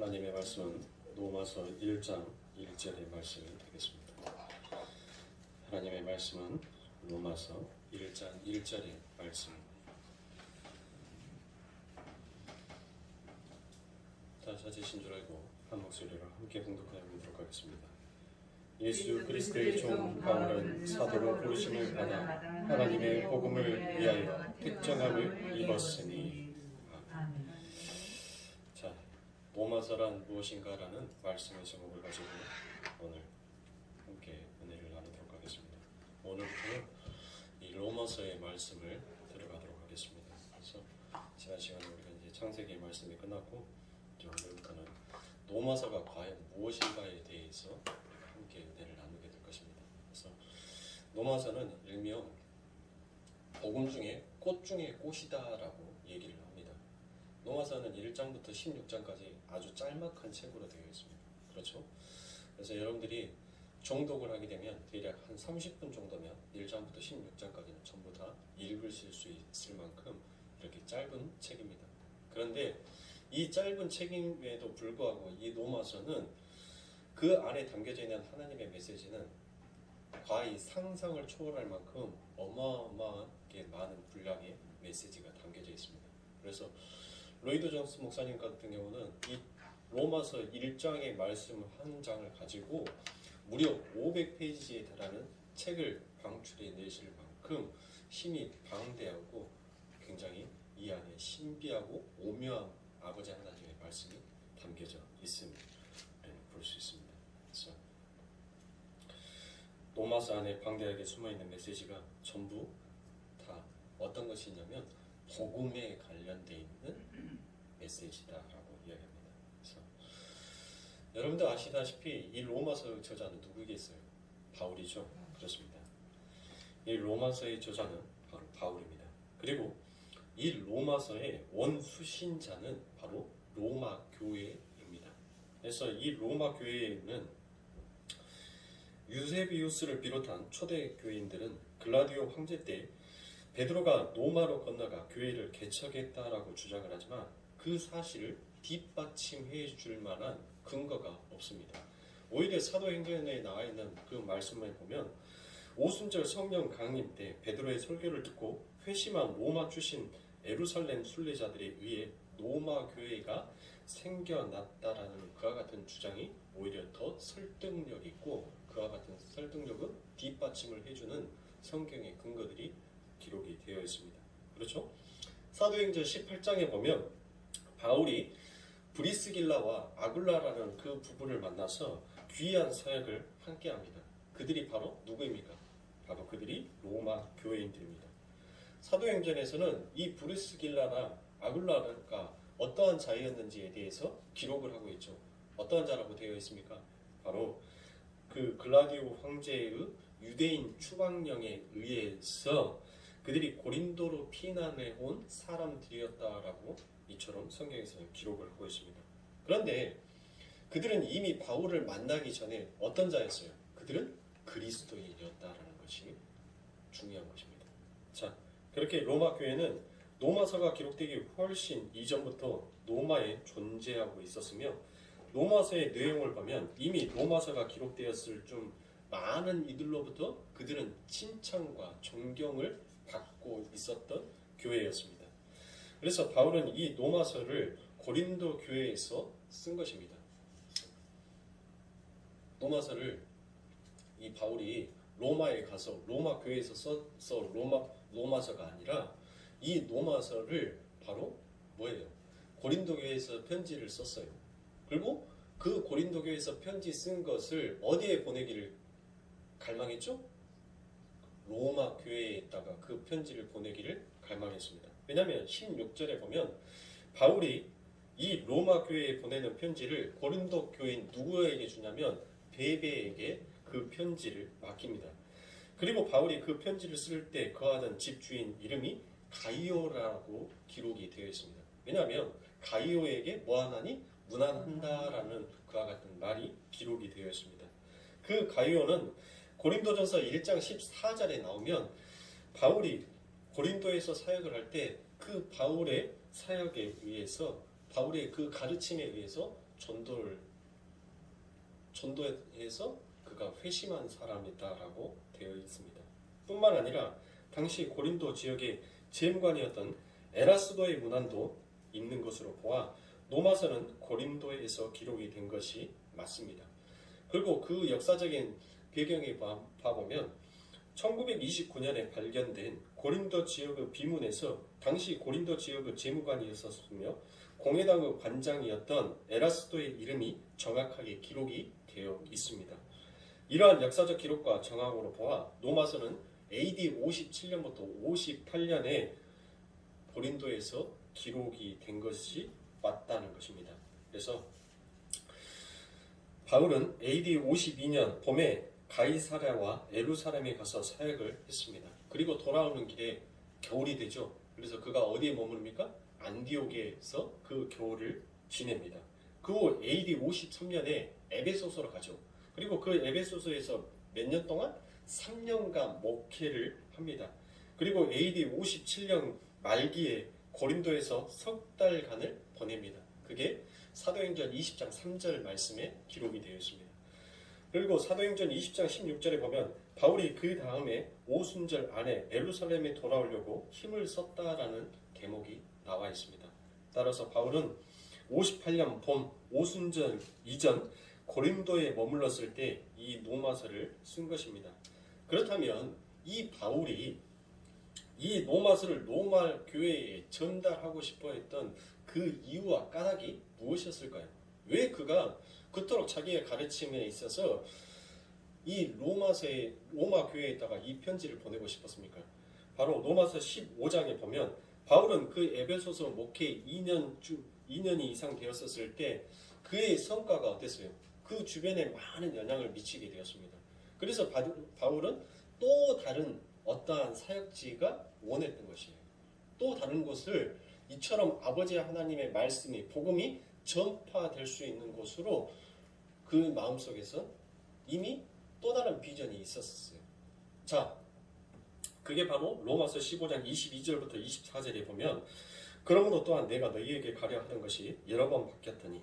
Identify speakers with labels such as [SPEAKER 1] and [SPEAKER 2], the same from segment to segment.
[SPEAKER 1] 하나님의 말씀은 로마서 1장 1절의 말씀이 되겠습니다. 하나님의 말씀은 로마서 1장 1절의 말씀입니다. 다 찾으신 줄 알고 한 목소리로 함께 봉독하여 보도록 하겠습니다. 예수 그리스도의 종 바울은 사도로 부르심을 받아 하나님의 복음을 위하여 특정함을 입었으니. 아멘. 자, 로마서란 무엇인가라는 말씀의 제목을 가지고 오늘 함께 은혜를 나누도록 하겠습니다. 오늘부터는 이 로마서의 말씀을 들어가도록 하겠습니다. 그래서 지난 시간에 우리가 이제 창세기의 말씀이 끝났고 이제 오늘부터는 로마서가 과연 무엇인가에 대해서 함께 은혜를 나누게 될 것입니다. 그래서 로마서는 일명 복음 중에 꽃 중에 꽃이다라고 얘기를 합니다. 로마서는 1장부터 16장까지 아주 짤막한 책으로 되어 있습니다. 그렇죠? 그래서 여러분들이 정독을 하게 되면 대략 한 30분 정도면 1장부터 16장까지는 전부 다 읽으실 수 있을 만큼 이렇게 짧은 책입니다. 그런데 이 짧은 책임에도 불구하고 이 로마서는 그 안에 담겨져 있는 하나님의 메시지는 과히 상상을 초월할 만큼 어마어마하게 많은 분량의 메시지가 담겨져 있습니다. 그래서 로이드 존스 목사님 같은 경우는 이 로마서 1장의 말씀 한 장을 가지고 무려 500페이지에 달하는 책을 방출해 내실 만큼 힘이 방대하고 굉장히 이 안에 신비하고 오묘한 아버지 하나님의 말씀이 담겨져 있음을 볼 수 있습니다. 그래서 로마서 안에 방대하게 숨어있는 메시지가 전부 다 어떤 것이냐면 복음에 관련되어 있는 메시지다라고 이야기합니다. 그래서 여러분들 아시다시피 이 로마서 저자는 누구겠어요? 바울이죠. 그렇습니다. 이 로마서의 저자는 바로 바울입니다. 그리고 이 로마서의 원수신자는 바로 로마 교회입니다. 그래서 이 로마 교회에는 유세비우스를 비롯한 초대 교인들은 글라디오 황제 때 베드로가 로마로 건너가 교회를 개척했다라고 주장을 하지만 그 사실을 뒷받침해 줄 만한 근거가 없습니다. 오히려 사도행전에 나와 있는 그 말씀을 보면 오순절 성령 강림 때 베드로의 설교를 듣고 회심한 로마 출신 예루살렘 순례자들에 의해 로마 교회가 생겨났다라는 그와 같은 주장이 오히려 더 설득력 있고 그와 같은 설득력은 뒷받침을 해주는 성경의 근거들이 기록이 되어 있습니다. 그렇죠? 사도행전 18장에 보면 바울이 브리스길라와 아굴라라는 그 부부를 만나서 귀한 사역을 함께합니다. 그들이 바로 누구입니까? 바로 그들이 로마 교회인들입니다. 사도행전에서는 이 브리스길라나 아굴라가 어떠한 자였는지에 대해서 기록을 하고 있죠. 어떠한 자라고 되어 있습니까? 바로 그 글라디오 황제의 유대인 추방령에 의해서 그들이 고린도로 피난해 온 사람들이었다라고 이처럼 성경에서는 기록을 하고 있습니다. 그런데 그들은 이미 바울을 만나기 전에 어떤 자였어요? 그들은 그리스도인이었다라는 것이 중요한 것입니다. 자, 그렇게 로마 교회는 로마서가 기록되기 훨씬 이전부터 로마에 존재하고 있었으며 로마서의 내용을 보면 이미 로마서가 기록되었을 좀 많은 이들로부터 그들은 칭찬과 존경을 받고 있었던 교회였습니다. 그래서 바울은 이 로마서를 고린도 교회에서 쓴 것입니다. 로마서를 이 바울이 로마에 가서 로마 교회에서 써서 로마서가 아니라 이 로마서를 바로 뭐예요? 고린도 교회에서 편지를 썼어요. 그리고 그 고린도 교회에서 편지 쓴 것을 어디에 보내기를 갈망했죠? 로마 교회에다가 그 편지를 보내기를 갈망했습니다. 왜냐하면 16절에 보면 바울이 이 로마 교회에 보내는 편지를 고린도 교인 누구에게 주냐면 베베에게 그 편지를 맡깁니다. 그리고 바울이 그 편지를 쓸 때 거하던 집주인 이름이 가이오라고 기록이 되어 있습니다. 왜냐하면 가이오에게 뭐하나니 문안한다라는 그와 같은 말이 기록이 되어 있습니다. 그 가이오는 고린도전서 1장 14절에 나오면 바울이 고린도에서 사역을 할 때 그 바울의 사역에 의해서 바울의 그 가르침에 의해서 전도해서 그가 회심한 사람이다라고 되어 있습니다. 뿐만 아니라 당시 고린도 지역의 재무관이었던 에라스도의 문안도 있는 것으로 보아 로마서는 고린도에서 기록이 된 것이 맞습니다. 그리고 그 역사적인 배경에 봐보면 1929년에 발견된 고린도 지역의 비문에서 당시 고린도 지역의 재무관이었으며 공회당의 관장이었던 에라스도의 이름이 정확하게 기록이 되어 있습니다. 이러한 역사적 기록과 정황으로 보아 로마서는 AD 57년부터 58년에 고린도에서 기록이 된 것이 맞다는 것입니다. 그래서 바울은 AD 52년 봄에 가이사랴와 예루살렘에 가서 사역을 했습니다. 그리고 돌아오는 길에 겨울이 되죠. 그래서 그가 어디에 머무릅니까? 안디옥에서 그 겨울을 지냅니다. 그 후 AD 53년에 에베소서로 가죠. 그리고 그 에베소서에서 몇 년 동안? 3년간 목회를 합니다. 그리고 AD 57년 말기에 고린도에서 석 달간을 보냅니다. 그게 사도행전 20장 3절 말씀에 기록이 되어 있습니다. 그리고 사도행전 20장 16절에 보면 바울이 그 다음에 오순절 안에 예루살렘에 돌아오려고 힘을 썼다라는 대목이 나와 있습니다. 따라서 바울은 58년 봄 오순절 이전 고린도에 머물렀을 때 이 로마서를 쓴 것입니다. 그렇다면 이 바울이 이 로마서를 로마 교회에 전달하고 싶어 했던 그 이유와 까닭이 무엇이었을까요? 왜 그가 그토록 자기의 가르침에 있어서 이 로마 교회에다가 이 편지를 보내고 싶었습니까? 바로 로마서 15장에 보면 바울은 그 에베소서 목회 2년이 이상 되었을 때 그의 성과가 어땠어요? 그 주변에 많은 영향을 미치게 되었습니다. 그래서 바울은 또 다른 어떠한 사역지가 원했던 것이에요. 또 다른 곳을 이처럼 아버지 하나님의 말씀이 복음이 전파될 수 있는 곳으로 그 마음속에서 이미 또 다른 비전이 있었어요. 자, 그게 바로 로마서 15장 22절부터 24절에 보면 그러므로 또한 내가 너희에게 가려 하던 것이 여러 번 바뀌었더니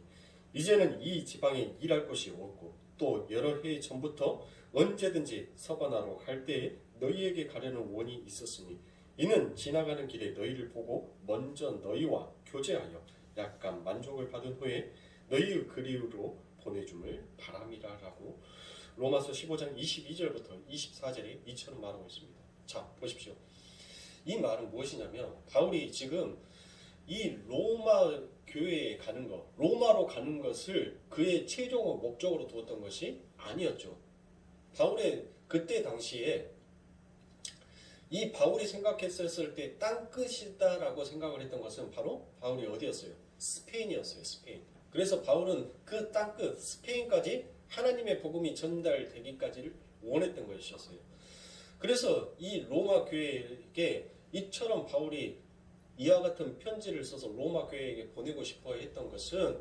[SPEAKER 1] 이제는 이 지방에 일할 곳이 없고 또 여러 해 전부터 언제든지 서바나로 갈 때에 너희에게 가려는 원이 있었으니 이는 지나가는 길에 너희를 보고 먼저 너희와 교제하여 약간 만족을 받은 후에 너희의 그리로 보내줌을 바람이라라고 로마서 15장 22절부터 24절에 이처럼 말하고 있습니다. 자, 보십시오. 이 말은 무엇이냐면 바울이 지금 이 로마 교회에 가는 것, 로마로 가는 것을 그의 최종 목적으로 두었던 것이 아니었죠. 바울의 그때 당시에 이 바울이 생각했었을 때 땅끝이다라고 생각을 했던 것은 바로 바울이 어디였어요? 스페인이었어요. 스페인. 그래서 바울은 그 땅끝 스페인까지 하나님의 복음이 전달되기까지를 원했던 것이었어요. 그래서 이 로마 교회에게 이처럼 바울이 이와 같은 편지를 써서 로마 교회에게 보내고 싶어 했던 것은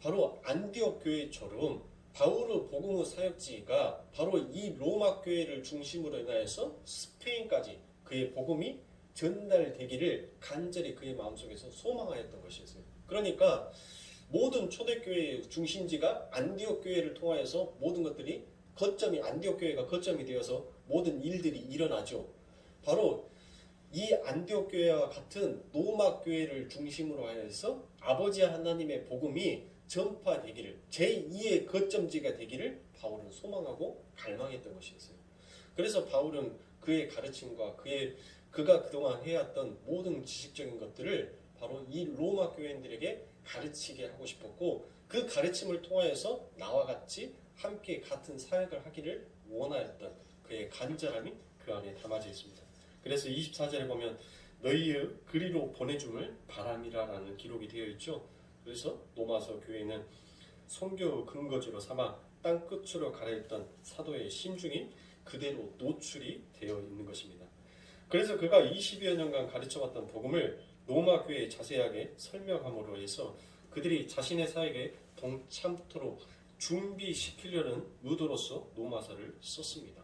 [SPEAKER 1] 바로 안디옥 교회처럼 바울의 복음의 사역지가 바로 이 로마 교회를 중심으로 인하여서 스페인까지 그의 복음이 전달되기를 간절히 그의 마음속에서 소망하였던 것이었어요. 그러니까 모든 초대교회의 중심지가 안디옥 교회를 통하여서 모든 것들이 안디옥 교회가 거점이 되어서 모든 일들이 일어나죠. 바로 이 안디옥 교회와 같은 로마 교회를 중심으로 하여서 아버지 하나님의 복음이 전파되기를 제2의 거점지가 되기를 바울은 소망하고 갈망했던 것이었어요. 그래서 바울은 그의 가르침과 그가 그동안 해왔던 모든 지식적인 것들을 바로 이 로마 교회인들에게 가르치게 하고 싶었고 그 가르침을 통하여서 나와 같이 함께 같은 사역을 하기를 원하였던 그의 간절함이 그 안에 담아져 있습니다. 그래서 24절에 보면 너희의 그리로 보내줌을 바람이라라는 기록이 되어 있죠. 그래서 로마서 교회는 선교의 근거지로 삼아 땅끝으로 가려했던 사도의 심중이 그대로 노출이 되어 있는 것입니다. 그래서 그가 20여 년간 가르쳐왔던 복음을 로마 교회에 자세하게 설명함으로 해서 그들이 자신의 사역에 동참토록 준비시키려는 의도로서 로마서를 썼습니다.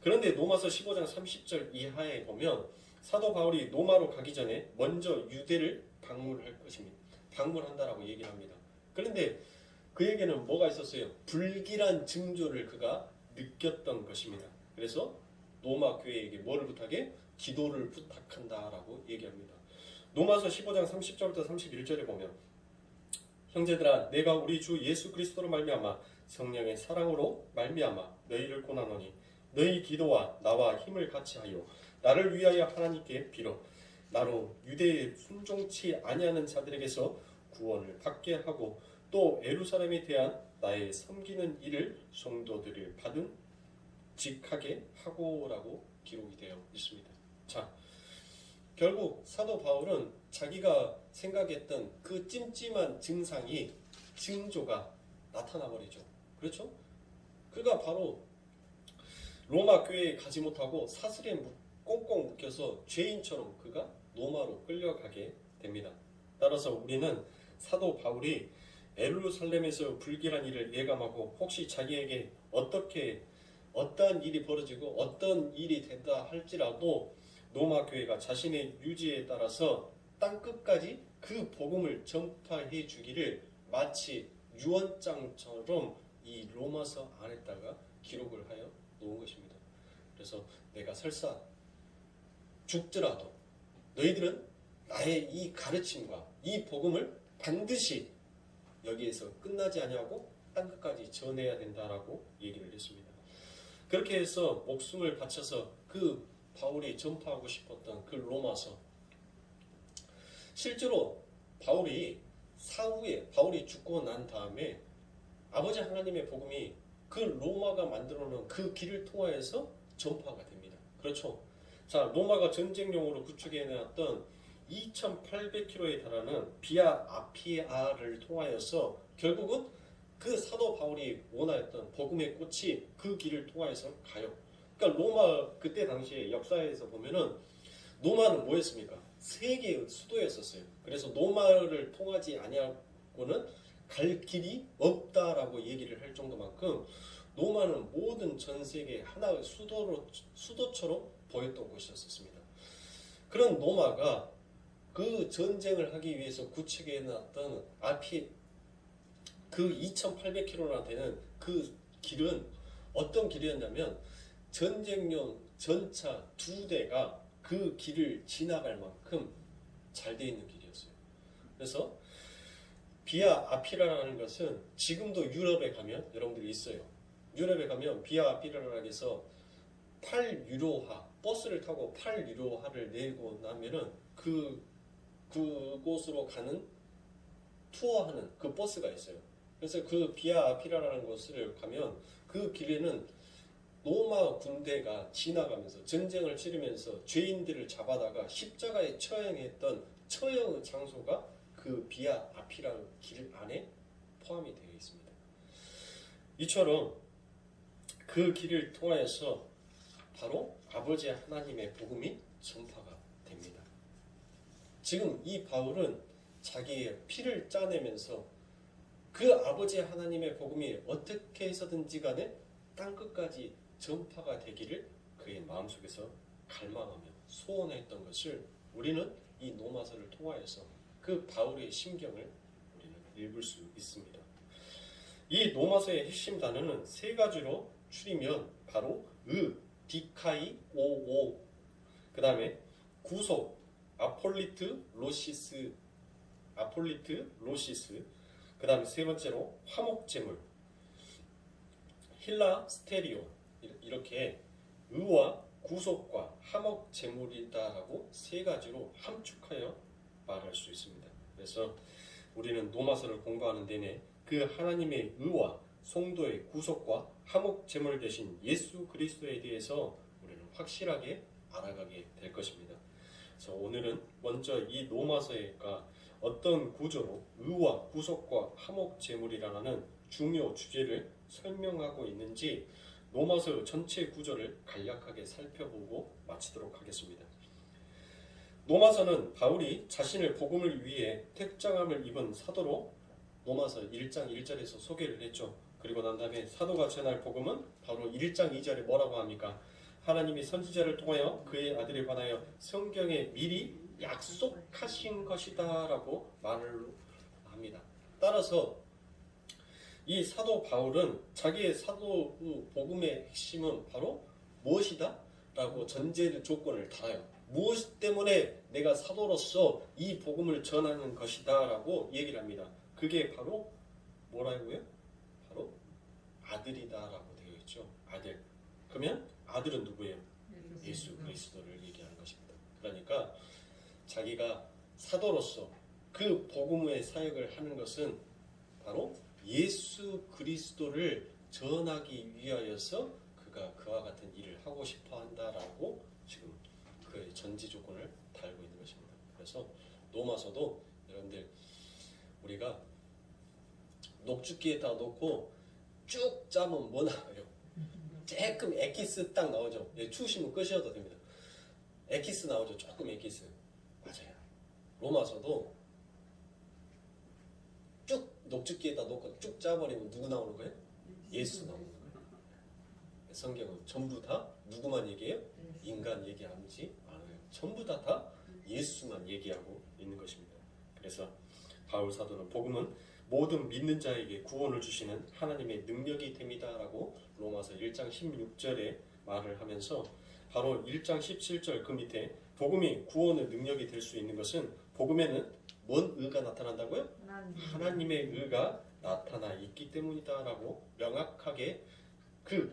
[SPEAKER 1] 그런데 로마서 15장 30절 이하에 보면 사도 바울이 로마로 가기 전에 먼저 유대를 방문할 것입니다. 방문한다라고 얘기를 합니다. 그런데 그에게는 뭐가 있었어요? 불길한 징조를 그가 느꼈던 것입니다. 그래서 로마 교회에게 뭐를 부탁해? 기도를 부탁한다라고 얘기합니다. 로마서 15장 30절부터 31절에 보면 형제들아 내가 우리 주 예수 그리스도로 말미암아 성령의 사랑으로 말미암아 너희를 고난하노니 너희 기도와 나와 힘을 같이 하여 나를 위하여 하나님께 빌어 나로 유대에 순종치 아니하는 자들에게서 구원을 받게 하고 또 예루살렘에 대한 나의 섬기는 일을 성도들을 받은 직하게 하고라고 기록이 되어 있습니다. 자, 결국 사도 바울은 자기가 생각했던 그 찜찜한 징조가 나타나 버리죠. 그렇죠? 그가 바로 로마 교회에 가지 못하고 사슬에 꽁꽁 묶여서 죄인처럼 그가 로마로 끌려가게 됩니다. 따라서 우리는 사도 바울이 예루살렘에서 불길한 일을 예감하고 혹시 자기에게 어떠한 일이 벌어지고 어떤 일이 된다 할지라도 로마 교회가 자신의 유지에 따라서 땅끝까지 그 복음을 전파해 주기를 마치 유언장처럼 이 로마서 안에다가 기록을 하여 놓은 것입니다. 그래서 내가 설사 죽더라도 너희들은 나의 이 가르침과 이 복음을 반드시 여기에서 끝나지 아니하고 땅끝까지 전해야 된다라고 얘기를 했습니다. 그렇게 해서 목숨을 바쳐서 그 바울이 전파하고 싶었던 그 로마서, 실제로 바울이 사후에 바울이 죽고 난 다음에 아버지 하나님의 복음이 그 로마가 만들어 놓은 그 길을 통하여서 전파가 됩니다. 그렇죠? 자, 로마가 전쟁용으로 구축해 놨던 2800km에 달하는 비아 아피아를 통하여서 결국은 그 사도 바울이 원하였던 복음의 꽃이 그 길을 통하여서 가요. 그러니까 로마 그때 당시에 역사에서 보면은 로마는 뭐였습니까? 세계의 수도였었어요. 그래서 로마를 통하지 아니하고는 갈 길이 없다라고 얘기를 할 정도만큼 로마는 모든 전 세계 하나의 수도처럼 보였던 곳이었습니다. 그런 로마가 그 전쟁을 하기 위해서 구축해 놨던 그 2800km나 되는 그 길은 어떤 길이었냐면 전쟁용 전차 2대가 그 길을 지나갈 만큼 잘 되어 있는 길이었어요. 그래서 비아 아피라라는 것은 지금도 유럽에 가면 여러분들이 있어요. 유럽에 가면 비아 아피라라고 해서 8유로화 버스를 타고 8유로화를 내고 나면은 그곳으로 가는 투어하는 그 버스가 있어요. 그래서 그 비아 아피라라는 곳을 가면 그 길에는 로마 군대가 지나가면서 전쟁을 치르면서 죄인들을 잡아다가 십자가에 처형했던 처형 장소가 그 비아 아피라 길 안에 포함이 되어 있습니다. 이처럼 그 길을 통하여서 바로 아버지 하나님의 복음이 전파가 됩니다. 지금 이 바울은 자기의 피를 짜내면서 그 아버지 하나님의 복음이 어떻게 해서든지 간에 땅끝까지 전파가 되기를 그의 마음속에서 갈망하며 소원했던 것을 우리는 이 로마서를 통하여서 그 바울의 심경을 우리는 읽을 수 있습니다. 이 로마서의 핵심 단어는 세 가지로 추리면 바로 디카이, 오오, 그 다음에 구속, 아폴리트, 로시스, 그 다음에 세 번째로 화목제물, 힐라 스테리오, 이렇게 의와 구속과 화목제물이다라고 세 가지로 함축하여 말할 수 있습니다. 그래서 우리는 로마서를 공부하는 내내 그 하나님의 의와 성도의 구속과 화목제물 되신 예수 그리스도에 대해서 우리는 확실하게 알아가게 될 것입니다. 그래서 오늘은 먼저 이 로마서가 어떤 구조로 의와 구속과 화목제물이라는 중요 주제를 설명하고 있는지 로마서 전체 구조를 간략하게 살펴보고 마치도록 하겠습니다. 로마서는 바울이 자신을 복음을 위해 택정함을 입은 사도로 로마서 1장 1절에서 소개를 했죠. 그리고 난 다음에 사도가 전할 복음은 바로 1장 2절에 뭐라고 합니까? 하나님이 선지자를 통하여 그의 아들에 관하여 성경에 미리 약속하신 것이다 라고 말을 합니다. 따라서 이 사도 바울은 자기의 사도 복음의 핵심은 바로 무엇이다? 라고 전제 조건을 달아요. 무엇 때문에 내가 사도로서 이 복음을 전하는 것이다 라고 얘기를 합니다. 그게 바로 뭐라고요? 바로 아들이다 라고 되어 있죠. 아들. 그러면 아들은 누구예요? 예수 그리스도를 얘기하는 것입니다. 그러니까 자기가 사도로서 그 복음의 사역을 하는 것은 바로 예수 그리스도를 전하기 위하여서 그가 그와 같은 일을 하고 싶어 한다라고 지금 그의 전제 조건을 달고 있는 것입니다. 그래서 로마서도 여러분들 우리가 녹즙기에다 놓고 쭉 짜면 뭐 나와요? 조금 엑기스 딱 나오죠. 추우시면 끄셔도 됩니다. 엑기스 나오죠. 조금 엑기스. 맞아요. 로마서도 쭉 녹즙기에다 놓고 쭉 짜버리면 누구 나오는 거예요? 예수 나오는 거예요. 성경은 전부 다 누구만 얘기해요? 인간 얘기하지 않아요. 전부 다 예수만 얘기하고 있는 것입니다. 그래서 바울 사도는 복음은 모든 믿는 자에게 구원을 주시는 하나님의 능력이 됩니다라고 로마서 1장 16절에 말을 하면서 바로 1장 17절 그 밑에 복음이 구원의 능력이 될 수 있는 것은 복음에는 뭔 의가 나타난다고요? 하나님의 의가 나타나 있기 때문이다라고 명확하게 그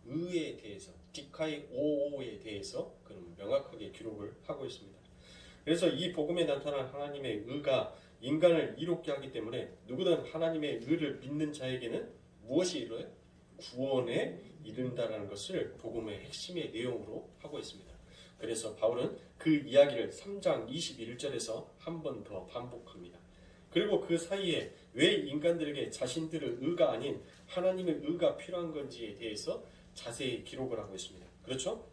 [SPEAKER 1] 의에 대해서 디카이 오오에 대해서 그는 명확하게 기록을 하고 있습니다. 그래서 이 복음에 나타난 하나님의 의가 인간을 이롭게 하기 때문에 누구든 하나님의 의를 믿는 자에게는 무엇이 이루어요? 구원에 이른다라는 것을 복음의 핵심의 내용으로 하고 있습니다. 그래서 바울은 그 이야기를 3장 21절에서 한 번 더 반복합니다. 그리고 그 사이에 왜 인간들에게 자신들의 의가 아닌 하나님의 의가 필요한 건지에 대해서 자세히 기록을 하고 있습니다. 그렇죠?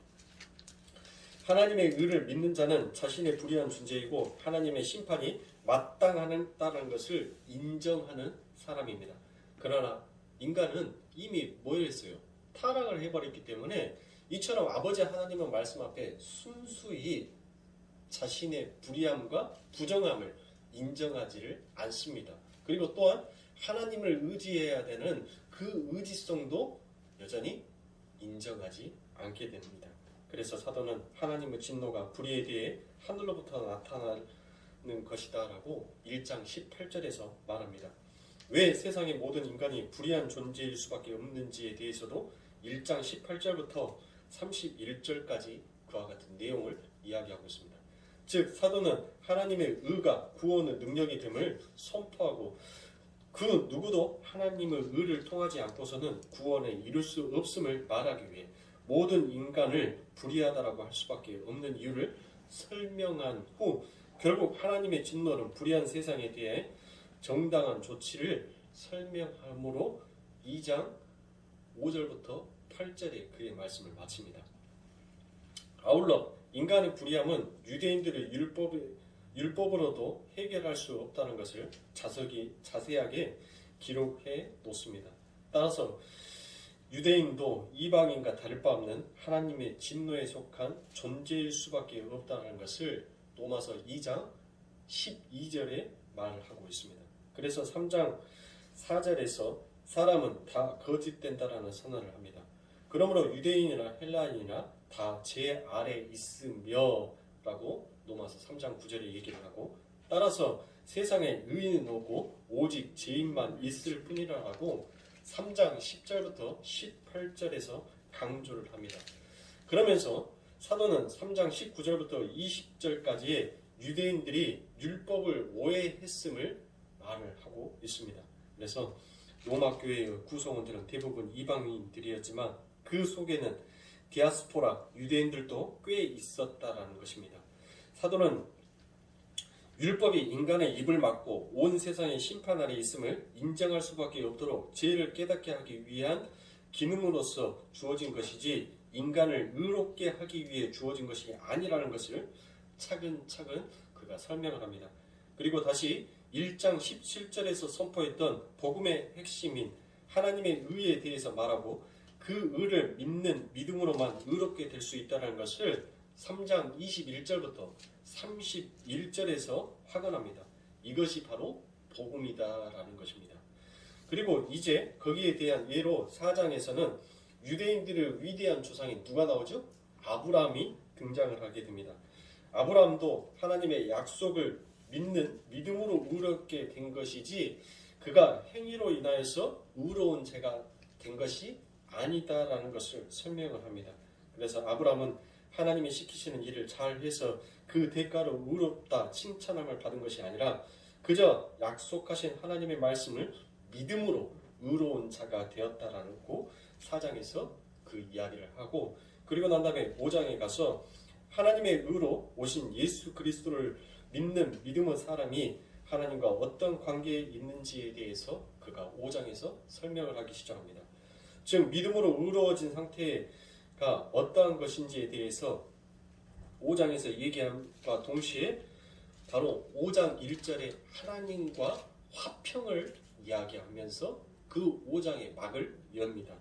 [SPEAKER 1] 하나님의 의를 믿는 자는 자신의 불의한 존재이고 하나님의 심판이 마땅하다는 것을 인정하는 사람입니다. 그러나 인간은 이미 뭐 했어요? 타락을 해버렸기 때문에 이처럼 아버지 하나님의 말씀 앞에 순수히 자신의 불의함과 부정함을 인정하지를 않습니다. 그리고 또한 하나님을 의지해야 되는 그 의지성도 여전히 인정하지 않게 됩니다. 그래서 사도는 하나님의 진노가 불의에 대해 하늘로부터 나타나는 것이다 라고 1장 18절에서 말합니다. 왜 세상의 모든 인간이 불의한 존재일 수밖에 없는지에 대해서도 1장 18절부터 31절까지 그와 같은 내용을 이야기하고 있습니다. 즉 사도는 하나님의 의가 구원의 능력이 됨을 선포하고 그 누구도 하나님의 의를 통하지 않고서는 구원에 이룰 수 없음을 말하기 위해 모든 인간을 불의하다라고 할 수밖에 없는 이유를 설명한 후 결국 하나님의 진노는 불의한 세상에 대해 정당한 조치를 설명함으로 2장 5절부터 8절에 그의 말씀을 마칩니다. 아울러 인간의 불의함은 유대인들의 율법으로도 해결할 수 없다는 것을 자세하게 기록해 놓습니다. 따라서 유대인도 이방인과 다를 바 없는 하나님의 진노에 속한 존재일 수밖에 없다는 것을 로마서 2장 12절에 말을 하고 있습니다. 그래서 3장 4절에서 사람은 다 거짓된다라는 선언을 합니다. 그러므로 유대인이나 헬라인이나 다 제 아래 있으며 라고 로마서 3장 9절에 얘기를 하고 따라서 세상에 의인은 없고 오직 죄인만 있을 뿐이라고 3장 10절부터 18절에서 강조를 합니다. 그러면서 사도는 3장 19절부터 20절까지의 유대인들이 율법을 오해했음을 말을 하고 있습니다. 그래서 로마 교회의 구성원들은 대부분 이방인들이었지만 그 속에는 디아스포라 유대인들도 꽤 있었다라는 것입니다. 사도는 율법이 인간의 입을 막고 온 세상의 심판 아래 있음을 인정할 수밖에 없도록 죄를 깨닫게 하기 위한 기능으로서 주어진 것이지 인간을 의롭게 하기 위해 주어진 것이 아니라는 것을 차근차근 그가 설명을 합니다. 그리고 다시 1장 17절에서 선포했던 복음의 핵심인 하나님의 의에 대해서 말하고 그 의를 믿는 믿음으로만 의롭게 될 수 있다는 것을 3장 21절부터 31절에서 확언합니다. 이것이 바로 복음이다라는 것입니다. 그리고 이제 거기에 대한 예로 4장에서는 유대인들의 위대한 조상인 누가 나오죠? 아브라함이 등장을 하게 됩니다. 아브라함도 하나님의 약속을 믿는 믿음으로 의롭게 된 것이지 그가 행위로 인하여서 의로운 자가 된 것이 아니다라는 것을 설명을 합니다. 그래서 아브라함은 하나님이 시키시는 일을 잘해서 그 대가로 의롭다 칭찬함을 받은 것이 아니라 그저 약속하신 하나님의 말씀을 믿음으로 의로운 자가 되었다라고 4장에서 그 이야기를 하고, 그리고 난 다음에 5장에 가서 하나님의 의로 오신 예수 그리스도를 믿는 믿음의 사람이 하나님과 어떤 관계에 있는지에 대해서 그가 5장에서 설명을 하기 시작합니다. 즉 믿음으로 의로워진 상태가 어떠한 것인지에 대해서 5장에서 얘기함과 동시에 바로 5장 1절에 하나님과 화평을 이야기하면서 그 5장의 막을 엽니다.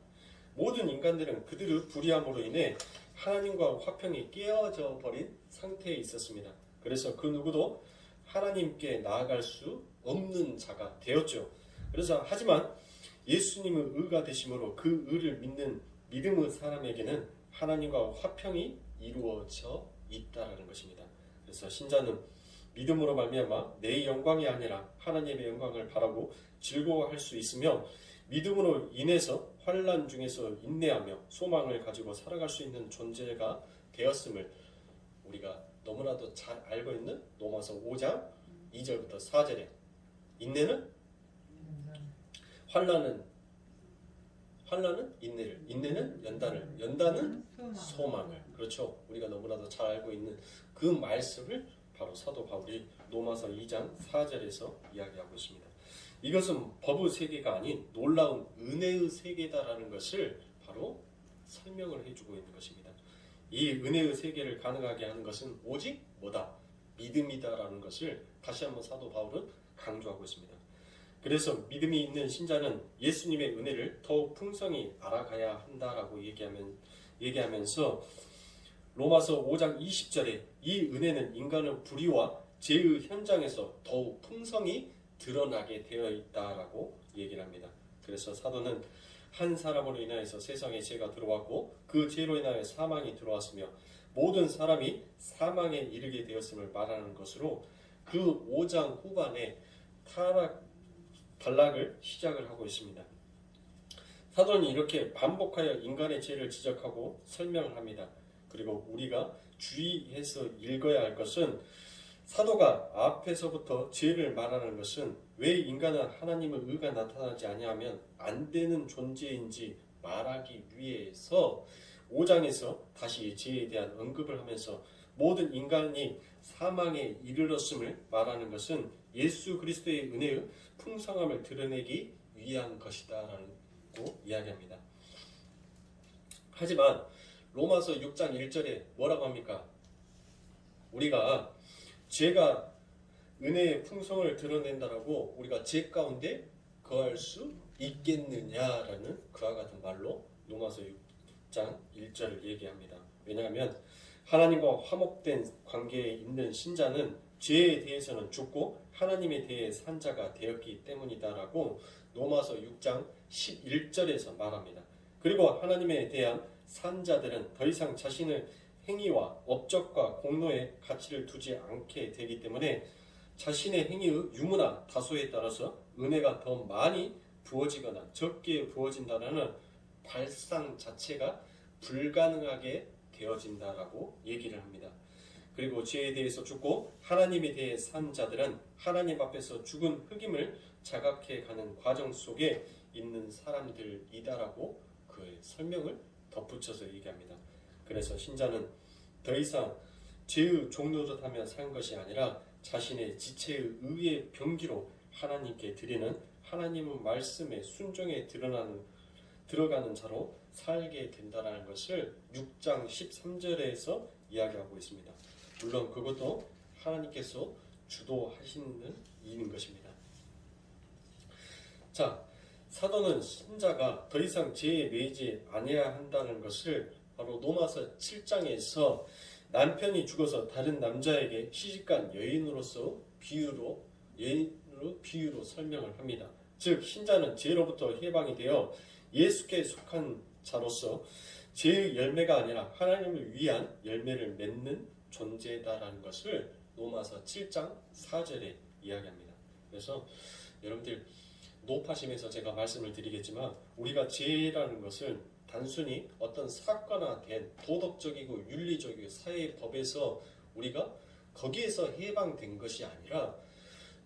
[SPEAKER 1] 모든 인간들은 그들의 불의함으로 인해 하나님과 화평이 깨어져 버린 상태에 있었습니다. 그래서 그 누구도 하나님께 나아갈 수 없는 자가 되었죠. 그래서 하지만 예수님의 의가 되심으로 그 의를 믿는 믿음의 사람에게는 하나님과 화평이 이루어져 있다라는 것입니다. 그래서 신자는 믿음으로 말미암아 내 영광이 아니라 하나님의 영광을 바라고 즐거워할 수 있으며 믿음으로 인해서 환난 중에서 인내하며 소망을 가지고 살아갈 수 있는 존재가 되었음을 우리가 너무나도 잘 알고 있는 로마서 5장 2절부터 4절에 인내는 환난은 인내를, 인내는 연단을, 연단은 소망을. 그렇죠. 우리가 너무나도 잘 알고 있는 그 말씀을 바로 사도 바울이 로마서 2장 4절에서 이야기하고 있습니다. 이것은 법의 세계가 아닌 놀라운 은혜의 세계다라는 것을 바로 설명을 해주고 있는 것입니다. 이 은혜의 세계를 가능하게 하는 것은 오직 뭐다? 믿음이다라는 것을 다시 한번 사도 바울은 강조하고 있습니다. 그래서 믿음이 있는 신자는 예수님의 은혜를 더욱 풍성히 알아가야 한다라고 얘기하면서 로마서 5장 20절에 이 은혜는 인간의 불의와 죄의 현장에서 더욱 풍성히 드러나게 되어 있다라고 얘기를 합니다. 그래서 사도는 한 사람으로 인하여서 세상에 죄가 들어왔고 그 죄로 인하여 사망이 들어왔으며 모든 사람이 사망에 이르게 되었음을 말하는 것으로 그 5장 후반에 단락을 시작을 하고 있습니다. 사도는 이렇게 반복하여 인간의 죄를 지적하고 설명을 합니다. 그리고 우리가 주의해서 읽어야 할 것은 사도가 앞에서부터 죄를 말하는 것은 왜 인간은 하나님의 의가 나타나지 아니하면 안 되는 존재인지 말하기 위해서 5장에서 다시 죄에 대한 언급을 하면서 모든 인간이 사망에 이르렀음을 말하는 것은 예수 그리스도의 은혜의 풍성함을 드러내기 위한 것이다라고 이야기합니다. 하지만 로마서 6장 1절에 뭐라고 합니까? 우리가 죄가 은혜의 풍성을 드러낸다라고 우리가 죄 가운데 거할 수 있겠느냐라는 그와 같은 말로 로마서 6장 1절을 얘기합니다. 왜냐하면 하나님과 화목된 관계에 있는 신자는 죄에 대해서는 죽고 하나님에 대해 산 자가 되었기 때문이다라고 로마서 6장 11절에서 말합니다. 그리고 하나님에 대한 산 자들은 더 이상 자신의 행위와 업적과 공로에 가치를 두지 않게 되기 때문에 자신의 행위의 유무나 다소에 따라서 은혜가 더 많이 부어지거나 적게 부어진다는 발상 자체가 불가능하게 되어진다라고 얘기를 합니다. 그리고 죄에 대해서 죽고 하나님에 대해 산 자들은 하나님 앞에서 죽은 흑임을 자각해 가는 과정 속에 있는 사람들이다라고 그의 설명을 덧붙여서 얘기합니다. 그래서 신자는 더 이상 죄의 종노릇하며 산 것이 아니라 자신의 지체의 의의 병기로 하나님께 드리는 하나님의 말씀에 순종에 들어가는 자로 살게 된다는 것을 6장 13절에서 이야기하고 있습니다. 물론 그것도 하나님께서 주도하시는 일인 것입니다. 자, 사도는 신자가 더 이상 죄에 매이지 아니해야 한다는 것을 바로 로마서 7장에서 남편이 죽어서 다른 남자에게 시집간 여인으로서 비유로 설명을 합니다. 즉 신자는 죄로부터 해방이 되어 예수께 속한 자로서 죄의 열매가 아니라 하나님을 위한 열매를 맺는 존재다라는 것을 로마서 7장 4절에 이야기합니다. 그래서 여러분들 노파심에서 제가 말씀을 드리겠지만 우리가 죄라는 것을 단순히 어떤 사건화된 도덕적이고 윤리적이고 사회의 법에서 우리가 거기에서 해방된 것이 아니라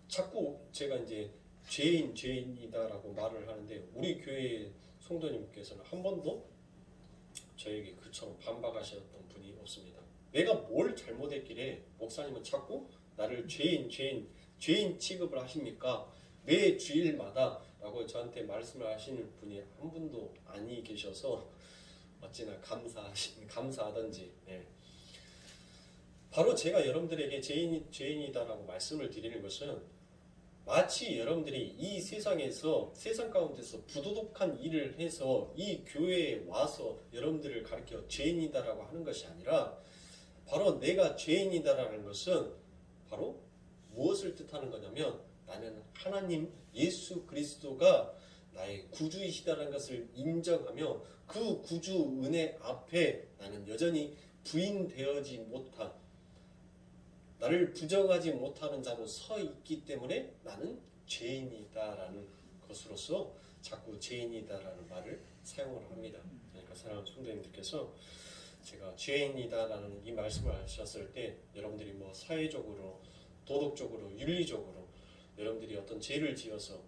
[SPEAKER 1] 자꾸 제가 이제 죄인이다라고 말을 하는데 우리 교회 성도님께서는 한 번도 저에게 그처럼 반박하셨던 분이 없습니다. 내가 뭘 잘못했길래 목사님은 자꾸 나를 죄인 취급을 하십니까? 매 주일마다 라고 저한테 말씀을 하시는 분이 한 분도 아니 계셔서 어찌나 감사하던지. 네. 바로 제가 여러분들에게 죄인이다라고 말씀을 드리는 것은 마치 여러분들이 이 세상에서 세상 가운데서 부도덕한 일을 해서 이 교회에 와서 여러분들을 가르쳐 죄인이다라고 하는 것이 아니라 바로 내가 죄인이다라는 것은 바로 무엇을 뜻하는 거냐면 나는 하나님 예수 그리스도가 나의 구주이시다는 것을 인정하며 그 구주 은혜 앞에 나는 여전히 부인되어지 못한 나를 부정하지 못하는 자로 서 있기 때문에 나는 죄인이다라는 것으로서 자꾸 죄인이다라는 말을 사용을 합니다. 그러니까 사랑하는 성도님들께서 제가 죄인이다라는 이 말씀을 하셨을 때 여러분들이 뭐 사회적으로 도덕적으로 윤리적으로 여러분들이 어떤 죄를 지어서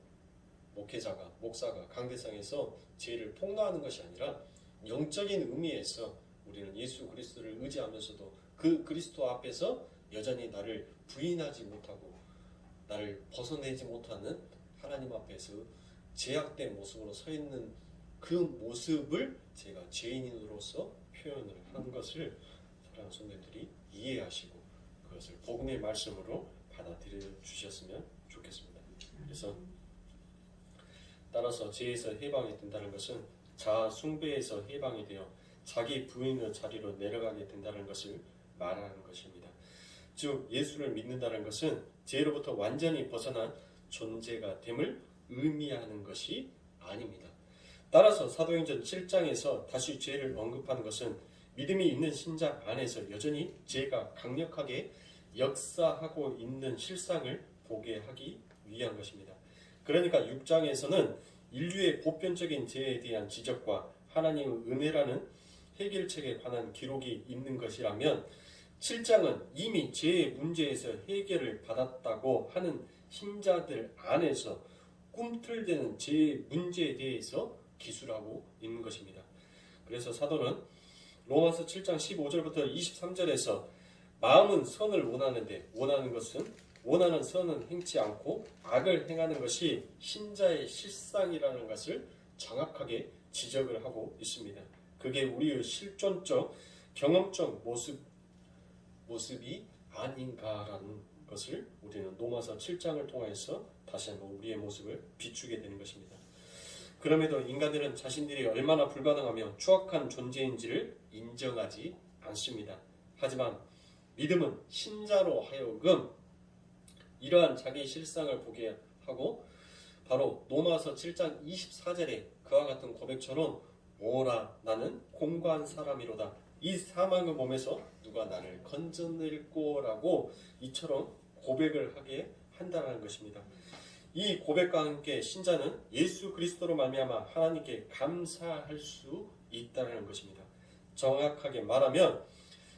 [SPEAKER 1] 목사가 강대상에서 죄를 폭로하는 것이 아니라 영적인 의미에서 우리는 예수 그리스도를 의지하면서도 그 그리스도 앞에서 여전히 나를 부인하지 못하고 나를 벗어내지 못하는 하나님 앞에서 제약된 모습으로 서 있는 그 모습을 제가 죄인으로서 표현을 한 것을 사랑하는 성도님들이 이해하시고 그것을 복음의 말씀으로 받아들여 주셨으면 좋겠습니다. 그래서 따라서 죄에서 해방이 된다는 것은 자아 숭배에서 해방이 되어 자기 부인의 자리로 내려가게 된다는 것을 말하는 것입니다. 즉 예수를 믿는다는 것은 죄로부터 완전히 벗어난 존재가 됨을 의미하는 것이 아닙니다. 따라서 사도행전 7장에서 다시 죄를 언급하는 것은 믿음이 있는 신자 안에서 여전히 죄가 강력하게 역사하고 있는 실상을 보게 하기 위한 것입니다. 그러니까 6장에서는 인류의 보편적인 죄에 대한 지적과 하나님의 은혜라는 해결책에 관한 기록이 있는 것이라면 7장은 이미 죄의 문제에서 해결을 받았다고 하는 신자들 안에서 꿈틀대는 죄의 문제에 대해서 기술하고 있는 것입니다. 그래서 사도는 로마서 7장 15절부터 23절에서 마음은 선을 원하는데 원하는 선은 행치 않고 악을 행하는 것이 신자의 실상이라는 것을 정확하게 지적을 하고 있습니다. 그게 우리의 실존적 경험적 모습이 아닌가라는 것을 우리는 로마서 7장을 통해서 다시 한번 우리의 모습을 비추게 되는 것입니다. 그럼에도 인간들은 자신들이 얼마나 불가능하며 추악한 존재인지를 인정하지 않습니다. 하지만 믿음은 신자로 하여금 이러한 자기 실상을 보게 하고 바로 로마서 7장 24절에 그와 같은 고백처럼 오라 나는 공고한 사람이로다 이 사망의 몸에서 누가 나를 건져낼꼬라고 이처럼 고백을 하게 한다는 것입니다. 이 고백과 함께 신자는 예수 그리스도로 말미암아 하나님께 감사할 수 있다는 것입니다. 정확하게 말하면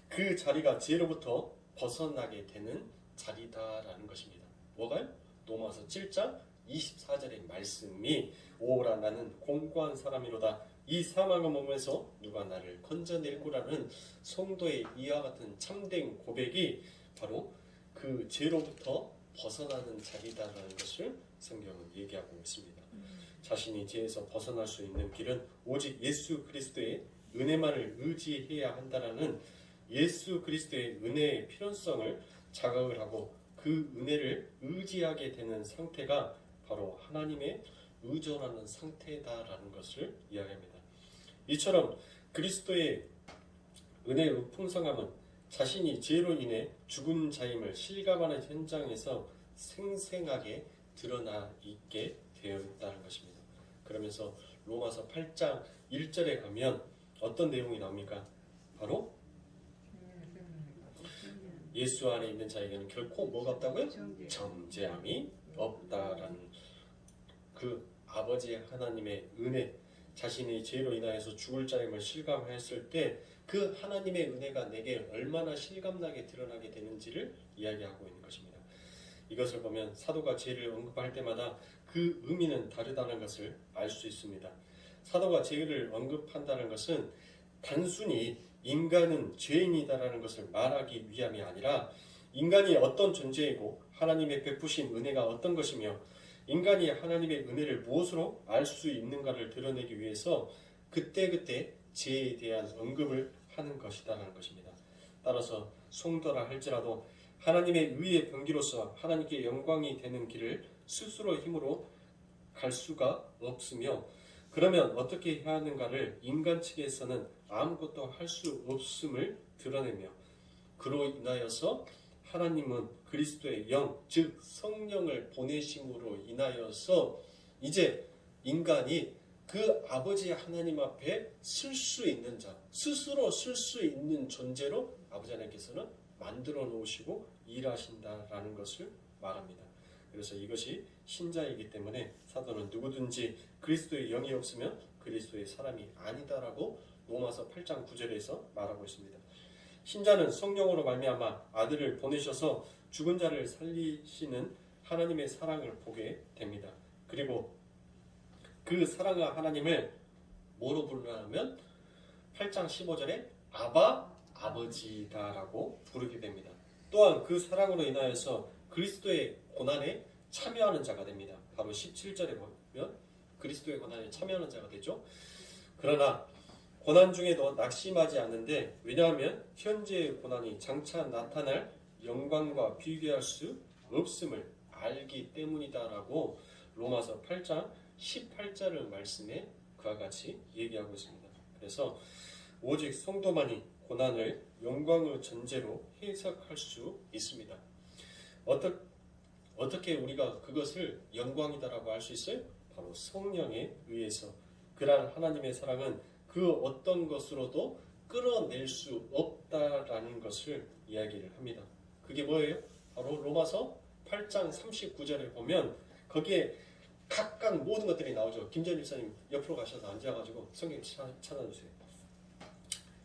[SPEAKER 1] 그 자리가 죄로부터 벗어나게 되는 자리다라는 것입니다. 뭐가요? 로마서 7장 24절의 말씀이 오라 나는 공고한 사람이로다 이 사망의 몸에서 누가 나를 건져낼꼬라는 성도의 이와 같은 참된 고백이 바로 그 죄로부터 벗어나는 자리다라는 것을 성경은 얘기하고 있습니다. 자신이 죄에서 벗어날 수 있는 길은 오직 예수 그리스도의 은혜만을 의지해야 한다라는 예수 그리스도의 은혜의 필요성을 자각을 하고 그 은혜를 의지하게 되는 상태가 바로 하나님의 의존하는 상태다라는 것을 이야기합니다. 이처럼 그리스도의 은혜의 풍성함은 자신이 죄로 인해 죽은 자임을 실감하는 현장에서 생생하게 드러나 있게 되어 있다는 것입니다. 그러면서 로마서 8장 1절에 가면 어떤 내용이 나옵니까? 바로 예수 안에 있는 자에게는 결코 뭐가 없다고요? 정죄함이 없다라는 그 아버지 하나님의 은혜, 자신의 죄로 인하여서 죽을 자임을 실감하였을 때 그 하나님의 은혜가 내게 얼마나 실감나게 드러나게 되는지를 이야기하고 있는 것입니다. 이것을 보면 사도가 죄를 언급할 때마다 그 의미는 다르다는 것을 알 수 있습니다. 사도가 죄를 언급한다는 것은 단순히 인간은 죄인이다라는 것을 말하기 위함이 아니라 인간이 어떤 존재이고 하나님의 베푸신 은혜가 어떤 것이며 인간이 하나님의 은혜를 무엇으로 알 수 있는가를 드러내기 위해서 그때그때 죄에 대한 언급을 하는 것이다라는 것입니다. 따라서 성도라 할지라도 하나님의 의의 병기로서 하나님께 영광이 되는 길을 스스로 힘으로 갈 수가 없으며 그러면 어떻게 해야 하는가를 인간 측에서는 아무것도 할 수 없음을 드러내며 그로 인하여서 하나님은 그리스도의 영, 즉 성령을 보내심으로 인하여서 이제 인간이 그 아버지 하나님 앞에 쓸 수 있는 자, 스스로 쓸 수 있는 존재로 아버지 하나님께서는 만들어 놓으시고 일하신다라는 것을 말합니다. 그래서 이것이 신자이기 때문에 사도는 누구든지 그리스도의 영이 없으면 그리스도의 사람이 아니다라고 로마서 8장 9절에서 말하고 있습니다. 신자는 성령으로 말미암아 아들을 보내셔서 죽은 자를 살리시는 하나님의 사랑을 보게 됩니다. 그리고 그 사랑의 하나님을 뭐로 부르냐면 8장 15절에 아바 아버지다라고 부르게 됩니다. 또한 그 사랑으로 인하여서 그리스도의 고난에 참여하는 자가 됩니다. 바로 17절에 보면 그리스도의 고난에 참여하는 자가 되죠. 그러나 고난 중에도 낙심하지 않는데 왜냐하면 현재의 고난이 장차 나타날 영광과 비교할 수 없음을 알기 때문이다라고 로마서 8장 18절을 말씀에 그와 같이 얘기하고 있습니다. 그래서 오직 성도만이 고난을 영광의 전제로 해석할 수 있습니다. 어떻게 우리가 그것을 영광이다라고 할 수 있어요? 바로 성령에 의해서. 그러한 하나님의 사랑은 그 어떤 것으로도 끌어낼 수 없다라는 것을 이야기를 합니다. 그게 뭐예요? 바로 로마서 8장 39절에 보면 거기에 각각 모든 것들이 나오죠. 김재현 집사님 옆으로 가셔서 앉아가지고 성경 찾아주세요.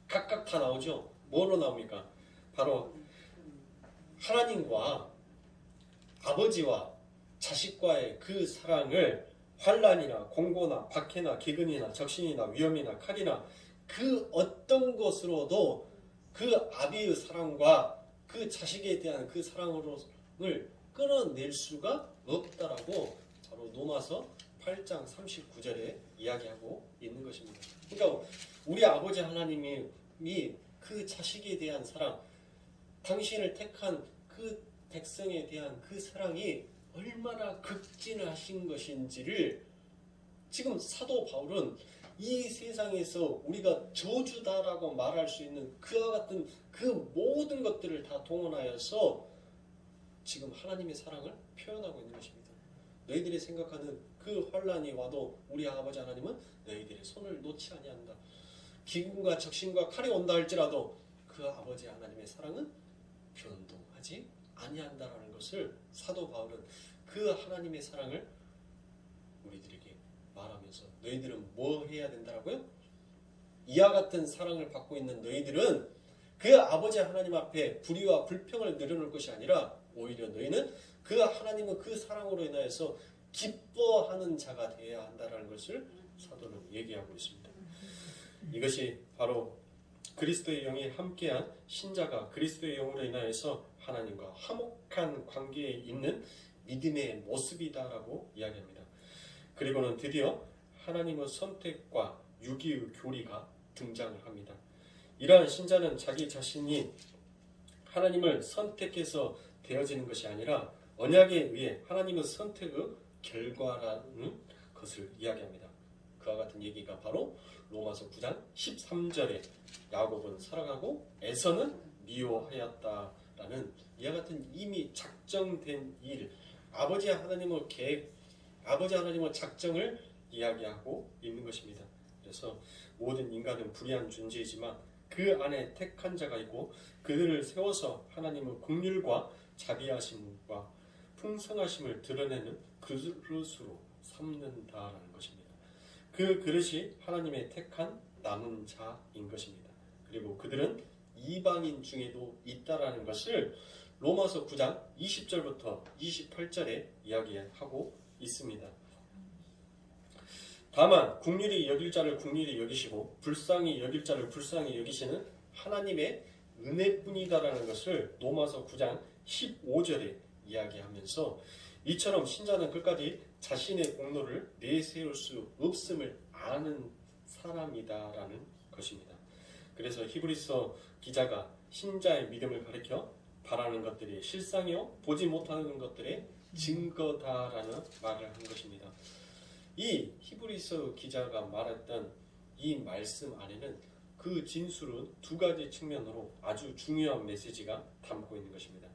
[SPEAKER 1] 각각 다 나오죠. 뭐로 나옵니까? 바로 하나님과 아버지와 자식과의 그 사랑을 환난이나 공고나 박해나 기근이나 적신이나 위험이나 칼이나 그 어떤 것으로도 그 아비의 사랑과 그 자식에 대한 그 사랑을 끌어낼 수가 없다라고 바로 로마서 8장 39절에 이야기하고 있는 것입니다. 그러니까 우리 아버지 하나님이 그 자식에 대한 사랑, 당신을 택한 그 백성에 대한 그 사랑이 얼마나 극진하신 것인지를 지금 사도 바울은 이 세상에서 우리가 저주다라고 말할 수 있는 그와 같은 그 모든 것들을 다 동원하여서 지금 하나님의 사랑을 표현하고 있는 것입니다. 너희들이 생각하는 그 환난이 와도 우리 아버지 하나님은 너희들의 손을 놓지 아니한다. 기근과 적신과 칼이 온다 할지라도 그 아버지 하나님의 사랑은 변동하지 아니한다라는 것을 사도 바울은 그 하나님의 사랑을 우리들에게 말하면서 너희들은 뭐 해야 된다라고요? 이와 같은 사랑을 받고 있는 너희들은 그 아버지 하나님 앞에 불의와 불평을 늘어놓을 것이 아니라 오히려 너희는 그 하나님은 그 사랑으로 인하여서 기뻐하는 자가 되어야 한다는 것을 사도는 얘기하고 있습니다. 이것이 바로 그리스도의 영이 함께한 신자가 그리스도의 영으로 인하여서 하나님과 화목한 관계에 있는 믿음의 모습이다라고 이야기합니다. 그리고는 드디어 하나님의 선택과 유기의 교리가 등장을 합니다. 이러한 신자는 자기 자신이 하나님을 선택해서 되어지는 것이 아니라 언약에 의해 하나님의 선택의 결과라는 것을 이야기합니다. 그와 같은 얘기가 바로 로마서 9장 13절에 야곱은 사랑하고 에서는 미워하였다라는 이와 같은 이미 작정된 일, 아버지 하나님의 계획, 아버지 하나님의 작정을 이야기하고 있는 것입니다. 그래서 모든 인간은 불의한 존재이지만 그 안에 택한 자가 있고 그들을 세워서 하나님의 긍휼과 자비하심과 풍성하심을 드러내는 그릇으로 삼는다라는 것입니다. 그 그릇이 하나님의 택한 남은 자인 것입니다. 그리고 그들은 이방인 중에도 있다라는 것을 로마서 9장 20절부터 28절에 이야기하고 있습니다. 다만 긍휼히 여길 자를 긍휼히 여기시고 불쌍히 여길 자를 불쌍히 여기시는 하나님의 은혜뿐이다라는 것을 로마서 9장 15절에 이야기하면서 이처럼 신자는 끝까지 자신의 공로를 내세울 수 없음을 아는 사람이다라는 것입니다. 그래서 히브리서 기자가 신자의 믿음을 가리켜 바라는 것들이 실상이요 보지 못하는 것들의 증거다라는 말을 한 것입니다. 이 히브리서 기자가 말했던 이 말씀 안에는 그 진술은 두 가지 측면으로 아주 중요한 메시지가 담고 있는 것입니다.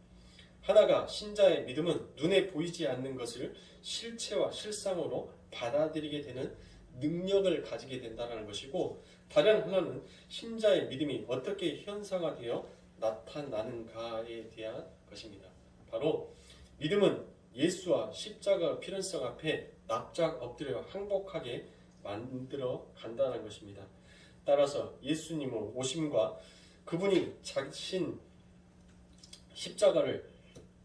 [SPEAKER 1] 하나가 신자의 믿음은 눈에 보이지 않는 것을 실체와 실상으로 받아들이게 되는 능력을 가지게 된다는 것이고, 다른 하나는 신자의 믿음이 어떻게 현상화되어 나타나는가에 대한 것입니다. 바로 믿음은 예수와 십자가 필연성 앞에 납작 엎드려 항복하게 만들어 간다는 것입니다. 따라서 예수님의 오심과 그분이 자신 십자가를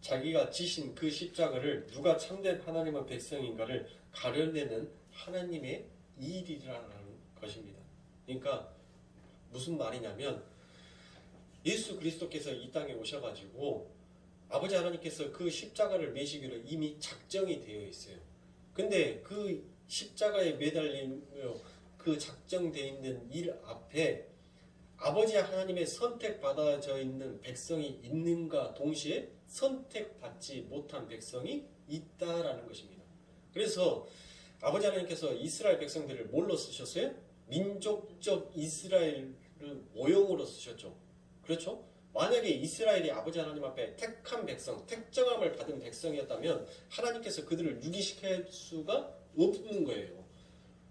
[SPEAKER 1] 자기가 지신 그 십자가를 누가 참된 하나님의 백성인가를 가려내는 하나님의 일이라는 것입니다. 그러니까 무슨 말이냐면 예수 그리스도께서 이 땅에 오셔가지고 아버지 하나님께서 그 십자가를 매시기로 이미 작정이 되어 있어요. 근데 그 십자가에 매달리며 그 작정되어 있는 일 앞에 아버지 하나님의 선택받아져 있는 백성이 있는가 동시에 선택받지 못한 백성이 있다라는 것입니다. 그래서 아버지 하나님께서 이스라엘 백성들을 뭘로 쓰셨어요? 민족적 이스라엘을 모형으로 쓰셨죠. 그렇죠? 만약에 이스라엘이 아버지 하나님 앞에 택한 백성, 택정함을 받은 백성이었다면 하나님께서 그들을 유기시킬 수가 없는 거예요.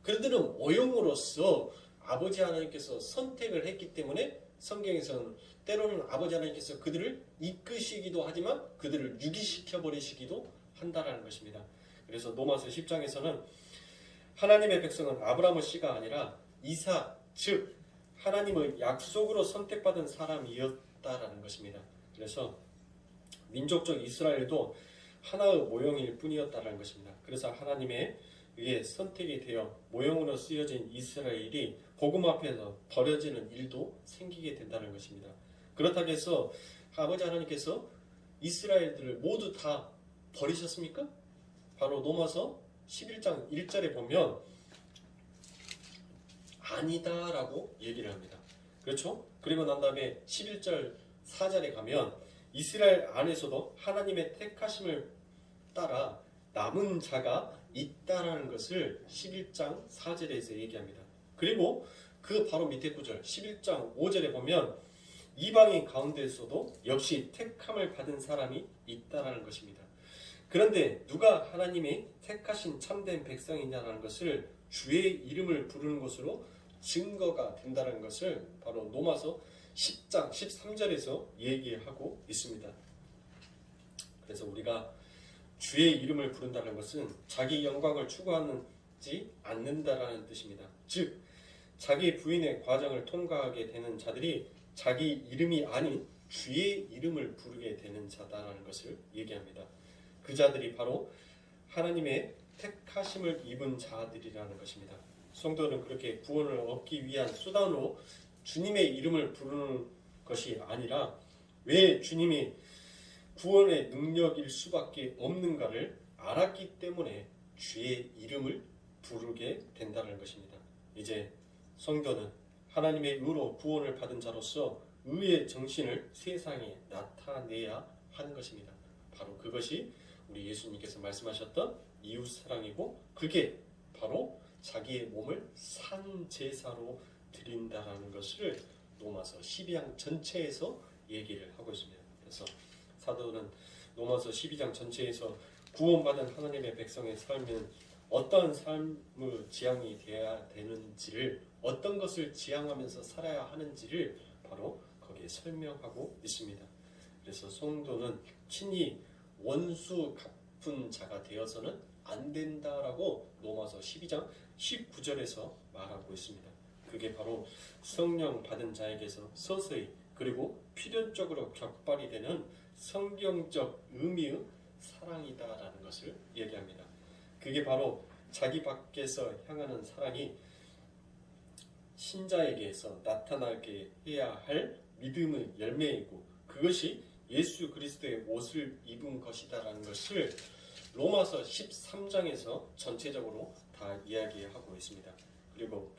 [SPEAKER 1] 그들은 모형으로서 아버지 하나님께서 선택을 했기 때문에 성경에서는 때로는 아버지 하나님께서 그들을 이끄시기도 하지만 그들을 유기시켜 버리시기도 한다라는 것입니다. 그래서 로마서 10장에서는 하나님의 백성은 아브라함의 씨가 아니라 이삭, 즉 하나님의 약속으로 선택받은 사람이었다라는 것입니다. 그래서 민족적 이스라엘도 하나의 모형일 뿐이었다라는 것입니다. 그래서 하나님의 의해 선택이 되어 모형으로 쓰여진 이스라엘이 복음 앞에서 버려지는 일도 생기게 된다는 것입니다. 그렇다고 해서 아버지 하나님께서 이스라엘들을 모두 다 버리셨습니까? 바로 로마서 11장 1절에 보면 아니다라고 얘기를 합니다. 그렇죠? 그리고 난 다음에 11절 4절에 가면 이스라엘 안에서도 하나님의 택하심을 따라 남은 자가 있다라는 것을 11장 4절에서 얘기합니다. 그리고 그 바로 밑에 구절 11장 5절에 보면 이방인 가운데에서도 역시 택함을 받은 사람이 있다라는 것입니다. 그런데 누가 하나님이 택하신 참된 백성이냐라는 것을 주의 이름을 부르는 것으로 증거가 된다는 것을 바로 로마서 10장 13절에서 얘기하고 있습니다. 그래서 우리가 주의 이름을 부른다는 것은 자기 영광을 추구하지 않는다라는 뜻입니다. 즉 자기 부인의 과정을 통과하게 되는 자들이 자기 이름이 아닌 주의 이름을 부르게 되는 자다라는 것을 얘기합니다. 그 자들이 바로 하나님의 택하심을 입은 자들이라는 것입니다. 성도는 그렇게 구원을 얻기 위한 수단으로 주님의 이름을 부르는 것이 아니라 왜 주님이 구원의 능력일 수밖에 없는가를 알았기 때문에 주의 이름을 부르게 된다는 것입니다. 이제 성도는 하나님의 의로 구원을 받은 자로서 의의 정신을 세상에 나타내야 하는 것입니다. 바로 그것이 우리 예수님께서 말씀하셨던 이웃사랑이고 그게 바로 자기의 몸을 산 제사로 드린다라는 것을 로마서 12장 전체에서 얘기를 하고 있습니다. 그래서 사도는 로마서 12장 전체에서 구원받은 하나님의 백성의 삶은 어떠한 삶의 지향이 되어야 되는지를, 어떤 것을 지향하면서 살아야 하는지를 바로 거기에 설명하고 있습니다. 그래서 성도는 친히 원수 갚은 자가 되어서는 안 된다라고 로마서 12장 19절에서 말하고 있습니다. 그게 바로 성령 받은 자에게서 서서히 그리고 필연적으로 격발이 되는 성경적 의미의 사랑이다라는 것을 얘기합니다. 그게 바로 자기 밖에서 향하는 사랑이 신자에게서 나타나게 해야 할 믿음의 열매이고, 그것이 예수 그리스도의 옷을 입은 것이다라는 것을 로마서 13장에서 전체적으로 다 이야기하고 있습니다. 그리고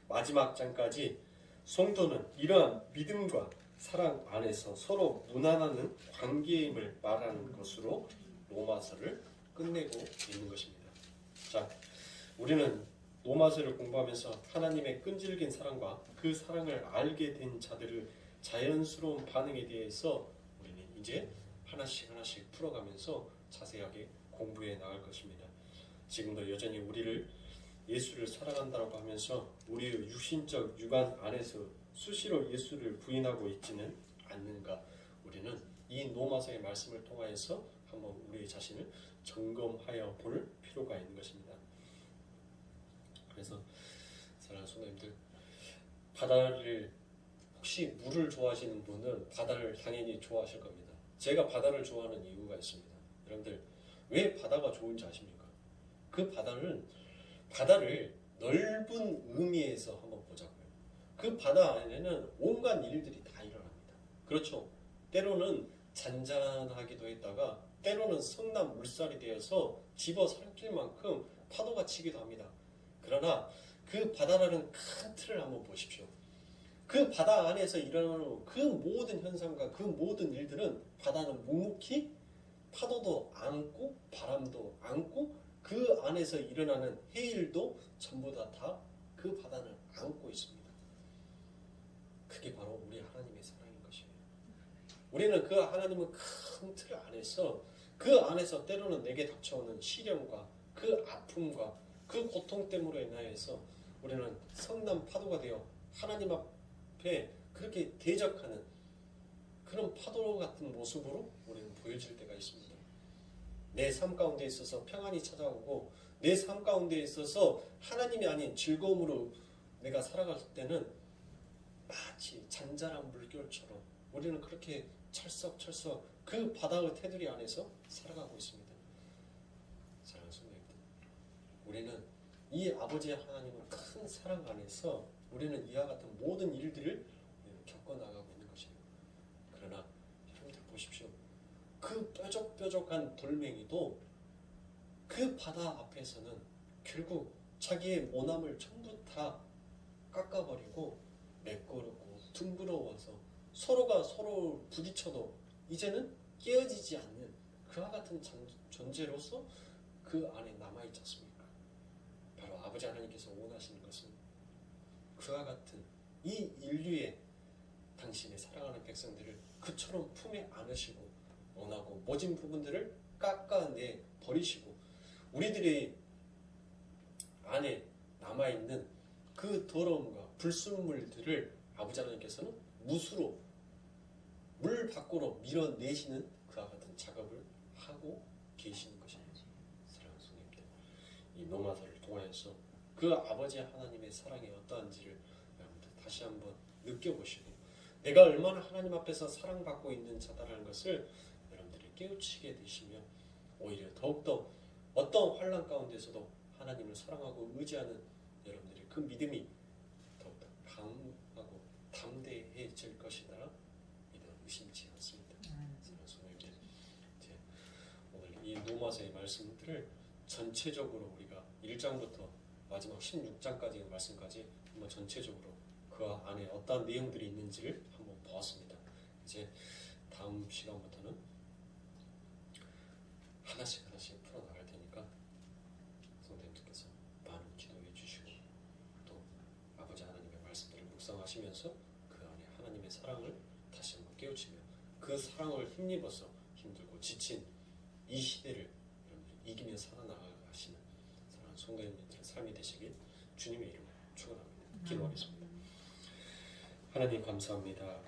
[SPEAKER 1] 마지막 장까지 성도는 이러한 믿음과 사랑 안에서 서로 무난하는 관계임을 말하는 것으로 로마서를 끝내고 있는 것입니다. 자, 우리는 로마서를 공부하면서 하나님의 끈질긴 사랑과 그 사랑을 알게 된 자들의 자연스러운 반응에 대해서 우리는 이제 하나씩 풀어가면서 자세하게 공부해 나갈 것입니다. 지금도 여전히 우리를 예수를 사랑한다고 하면서 우리의 육신적 육안 안에서 수시로 예수를 부인하고 있지는 않는가, 우리는 이 로마서의 말씀을 통하여서 한번 우리 자신을 점검하여 볼 필요가 있는 것입니다. 그래서 사랑하는 성도님들, 바다를, 혹시 물을 좋아하시는 분은 바다를 당연히 좋아하실 겁니다. 제가 바다를 좋아하는 이유가 있습니다. 여러분들, 왜 바다가 좋은지 아십니까? 그 바다를 넓은 의미에서 한번 보자고요. 그 바다 안에는 온갖 일들이 다 일어납니다. 그렇죠? 때로는 잔잔하기도 했다가 때로는 성난 물살이 되어서 집어삼킬 만큼 파도가 치기도 합니다. 그러나 그 바다라는 큰 틀을 한번 보십시오. 그 바다 안에서 일어나는 그 모든 현상과 그 모든 일들은 바다는 묵묵히 파도도 안고 바람도 안고 그 안에서 일어나는 해일도 전부 다 그 바다는 안고 있습니다. 그게 바로 우리 하나님의 사랑인 것이에요. 우리는 그 하나님의 큰 틀 안에서, 그 안에서 때로는 내게 닥쳐오는 시련과 그 아픔과 그 고통 때문으로 인하여서 우리는 성난 파도가 되어 하나님 앞에 그렇게 대적하는 그런 파도 같은 모습으로 우리는 보여질 때가 있습니다. 내 삶 가운데 있어서 평안이 찾아오고 내 삶 가운데 있어서 하나님이 아닌 즐거움으로 내가 살아갈 때는 마치 잔잔한 물결처럼 우리는 그렇게 철썩철썩 그 바다의 테두리 안에서 살아가고 있습니다. 사랑하는 성도님들, 우리는 이 아버지 하나님의 큰 사랑 안에서 우리는 이와 같은 모든 일들을 겪어나가고 있는 것입니다. 그러나 여러분들 보십시오. 그 뾰족뾰족한 돌멩이도 그 바다 앞에서는 결국 자기의 모남을 전부 다 깎아버리고 메꾸고 둥그러워서 서로가 서로 부딪혀도 이제는 깨어지지 않는 그와 같은 존재로서 그 안에 남아있지 않습니까? 바로 아버지 하나님께서 원하시는 것은 그와 같은 이 인류의 당신의 사랑하는 백성들을 그처럼 품에 안으시고 원하고 모진 부분들을 깎아내 버리시고 우리들의 안에 남아있는 그 더러움과 불순물들을 아버지 하나님께서는 무수로 물 밖으로 밀어내시는 그와 같은 작업을 하고 계시는 것입니다. 사랑하는 성도님들, 이 로마서를 통하여서 그 아버지 하나님의 사랑이 어떠한지를 여러분들 다시 한번 느껴보시고 내가 얼마나 하나님 앞에서 사랑받고 있는 자다라는 것을 여러분들이 깨우치게 되시면 오히려 더욱더 어떤 환난 가운데서도 하나님을 사랑하고 의지하는 여러분들의 그 믿음이 더욱더 강하고 담대해질 것이다. 이는 의심치 않습니다. 성도님들, 오늘 이 로마서의 말씀들을 전체적으로 우리가 1장부터 마지막 16장까지의 말씀까지 한번 전체적으로 그 안에 어떤 내용들이 있는지를 한번 보았습니다. 이제 다음 시간부터는 하나씩 풀어나갈 테니까 성도님들께서 많은 기도해 주시고 또 아버지 하나님의 말씀들을 묵상하시면서 그 안에 하나님의 사랑을 다시 한번 깨우치며 그 사랑을 힘입어서 힘들고 지친 이 시대를 이기며 살아나가시는 사랑하는 성도님들의 삶이 되시길 주님의 이름으로 축원합니다. 기도하겠습니다. 하나님 감사합니다.